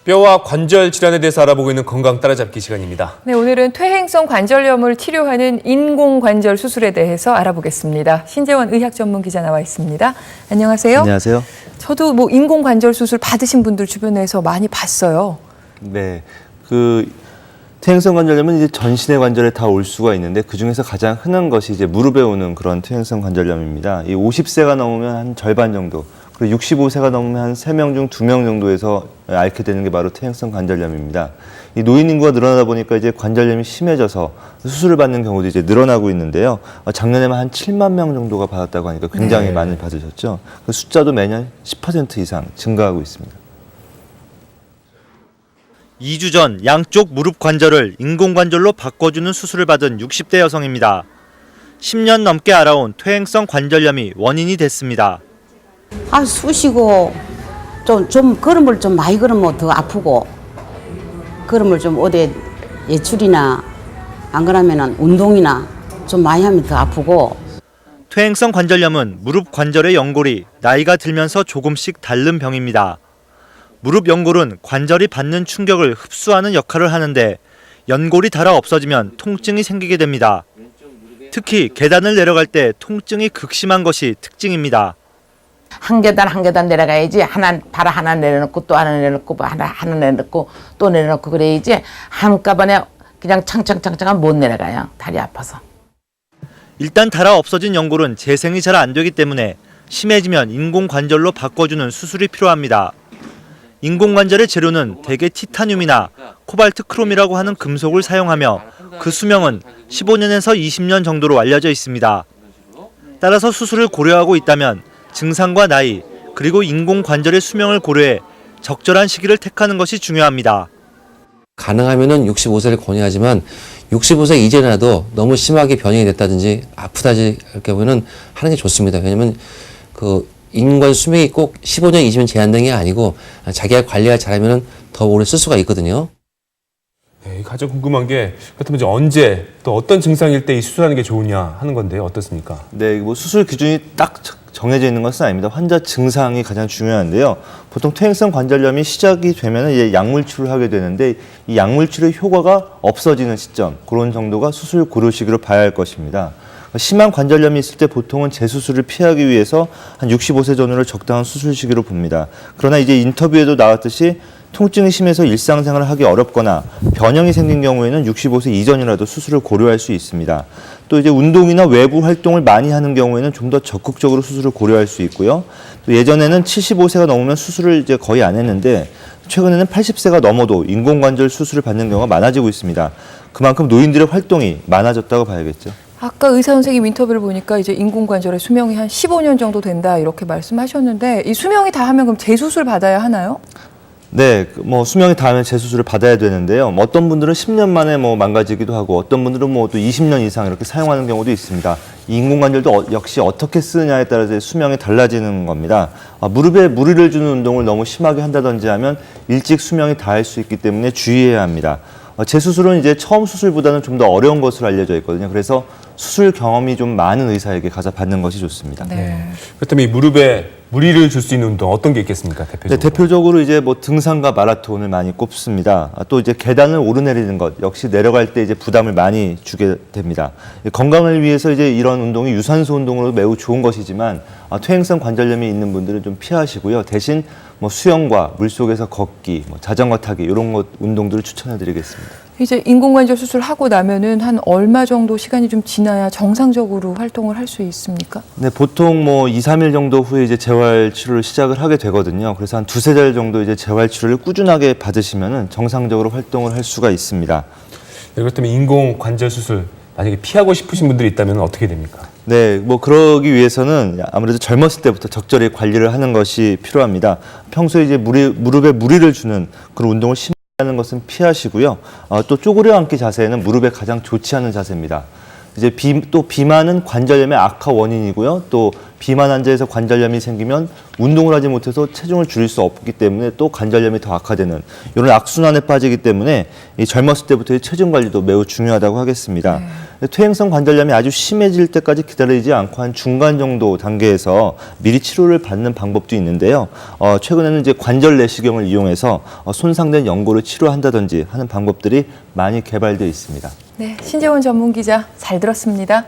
뼈와 관절 질환에 대해서 알아보고 있는 건강 따라잡기 시간입니다. 네, 오늘은 퇴행성 관절염을 치료하는 인공관절 수술에 대해서 알아보겠습니다. 신재원 의학 전문 기자 나와 있습니다. 안녕하세요. 안녕하세요. 저도 인공관절 수술 받으신 분들 주변에서 많이 봤어요. 네, 퇴행성 관절염은 이제 전신의 관절에 다 올 수가 있는데 그 중에서 가장 흔한 것이 이제 무릎에 오는 그런 퇴행성 관절염입니다. 이 50세가 넘으면 한 절반 정도, 그리고 65세가 넘으면 한 3명 중 2명 정도에서 앓게 되는 게 바로 퇴행성 관절염입니다. 이 노인 인구가 늘어나다 보니까 이제 관절염이 심해져서 수술을 받는 경우도 이제 늘어나고 있는데요. 작년에만 한 7만 명 정도가 받았다고 하니까 굉장히 많이 받으셨죠. 그 숫자도 매년 10% 이상 증가하고 있습니다. 2주 전 양쪽 무릎 관절을 인공관절로 바꿔주는 수술을 받은 60대 여성입니다. 10년 넘게 알아온 퇴행성 관절염이 원인이 됐습니다. 쑤시고 좀 걸음을 좀 많이 걸으면 더 아프고, 걸음을 좀 어디 외출이나 안 그러면은 운동이나 좀 많이 하면 더 아프고. 퇴행성 관절염은 무릎 관절의 연골이 나이가 들면서 조금씩 닳는 병입니다. 무릎 연골은 관절이 받는 충격을 흡수하는 역할을 하는데 연골이 닳아 없어지면 통증이 생기게 됩니다. 특히 계단을 내려갈 때 통증이 극심한 것이 특징입니다. 한 계단 한 계단 내려가야지 발 하나 내려놓고 또 하나 내려놓고 하나 내려놓고 또 내려놓고 그래야지 한꺼번에 그냥 창창창창 못 내려가요. 다리 아파서. 일단 닳아 없어진 연골은 재생이 잘 안 되기 때문에 심해지면 인공관절로 바꿔주는 수술이 필요합니다. 인공관절의 재료는 대개 티타늄이나 코발트 크롬이라고 하는 금속을 사용하며 그 수명은 15년에서 20년 정도로 알려져 있습니다. 따라서 수술을 고려하고 있다면 증상과 나이, 그리고 인공관절의 수명을 고려해 적절한 시기를 택하는 것이 중요합니다. 가능하면은 65세를 권유하지만 65세 이전이라도 너무 심하게 변형이 됐다든지 아프다지 이렇게 보면은 하는 게 좋습니다. 왜냐면 인간 수명이 꼭 15년, 20년 제한된 게 아니고 자기가 관리를 잘하면은 더 오래 쓸 수가 있거든요. 네, 가장 궁금한 게 그렇다면 이제 언제 또 어떤 증상일 때 이 수술하는 게 좋으냐 하는 건데요. 어떻습니까? 네, 수술 기준이 딱 정해져 있는 것은 아닙니다. 환자 증상이 가장 중요한데요. 보통 퇴행성 관절염이 시작이 되면 이제 약물 치료를 하게 되는데 이 약물 치료의 효과가 없어지는 시점, 그런 정도가 수술 고려 시기로 봐야 할 것입니다. 심한 관절염이 있을 때 보통은 재수술을 피하기 위해서 한 65세 전후를 적당한 수술 시기로 봅니다. 그러나 이제 인터뷰에도 나왔듯이 통증이 심해서 일상생활을 하기 어렵거나 변형이 생긴 경우에는 65세 이전이라도 수술을 고려할 수 있습니다. 또 이제 운동이나 외부 활동을 많이 하는 경우에는 좀 더 적극적으로 수술을 고려할 수 있고요. 또 예전에는 75세가 넘으면 수술을 이제 거의 안 했는데 최근에는 80세가 넘어도 인공관절 수술을 받는 경우가 많아지고 있습니다. 그만큼 노인들의 활동이 많아졌다고 봐야겠죠. 아까 의사 선생님 인터뷰를 보니까 이제 인공관절의 수명이 한 15년 정도 된다 이렇게 말씀하셨는데 이 수명이 다 하면 그럼 재수술 받아야 하나요? 네, 수명이 닿으면 재수술을 받아야 되는데요. 어떤 분들은 10년 만에 망가지기도 하고 어떤 분들은 또 20년 이상 이렇게 사용하는 경우도 있습니다. 이 인공관절도 역시 어떻게 쓰느냐에 따라서 수명이 달라지는 겁니다. 무릎에 무리를 주는 운동을 너무 심하게 한다든지 하면 일찍 수명이 닿을 수 있기 때문에 주의해야 합니다. 재수술은 이제 처음 수술보다는 좀 더 어려운 것으로 알려져 있거든요. 그래서 수술 경험이 좀 많은 의사에게 가서 받는 것이 좋습니다. 네. 그렇다면 이 무릎에 무리를 줄 수 있는 운동 어떤 게 있겠습니까? 대표적으로. 네, 대표적으로 이제 등산과 마라톤을 많이 꼽습니다. 또 이제 계단을 오르내리는 것 역시 내려갈 때 이제 부담을 많이 주게 됩니다. 건강을 위해서 이제 이런 운동이 유산소 운동으로 매우 좋은 것이지만 퇴행성 관절염이 있는 분들은 좀 피하시고요. 대신 수영과 물속에서 걷기, 자전거 타기 이런 것 운동들을 추천해드리겠습니다. 이제 인공관절 수술하고 나면은 한 얼마 정도 시간이 좀 지나야 정상적으로 활동을 할 수 있습니까? 네, 보통 2, 3일 정도 후에 이제 재활 치료를 시작을 하게 되거든요. 그래서 한 2-3달 정도 이제 재활 치료를 꾸준하게 받으시면은 정상적으로 활동을 할 수가 있습니다. 네, 그렇다면 인공관절 수술 만약에 피하고 싶으신 분들이 있다면 어떻게 됩니까? 네, 그러기 위해서는 아무래도 젊었을 때부터 적절히 관리를 하는 것이 필요합니다. 평소에 이제 무릎에 무리를 주는 그런 운동을 하는 것은 피하시고요. 또 쪼그려 앉기 자세는 무릎에 가장 좋지 않은 자세입니다. 이제 비만은 관절염의 악화 원인이고요. 또 비만 환자에서 관절염이 생기면 운동을 하지 못해서 체중을 줄일 수 없기 때문에 또 관절염이 더 악화되는 이런 악순환에 빠지기 때문에 이 젊었을 때부터의 체중 관리도 매우 중요하다고 하겠습니다. 퇴행성 관절염이 아주 심해질 때까지 기다리지 않고 한 중간 정도 단계에서 미리 치료를 받는 방법도 있는데요. 최근에는 이제 관절 내시경을 이용해서 손상된 연골을 치료한다든지 하는 방법들이 많이 개발되어 있습니다. 네, 신재원 전문 기자 잘 들었습니다.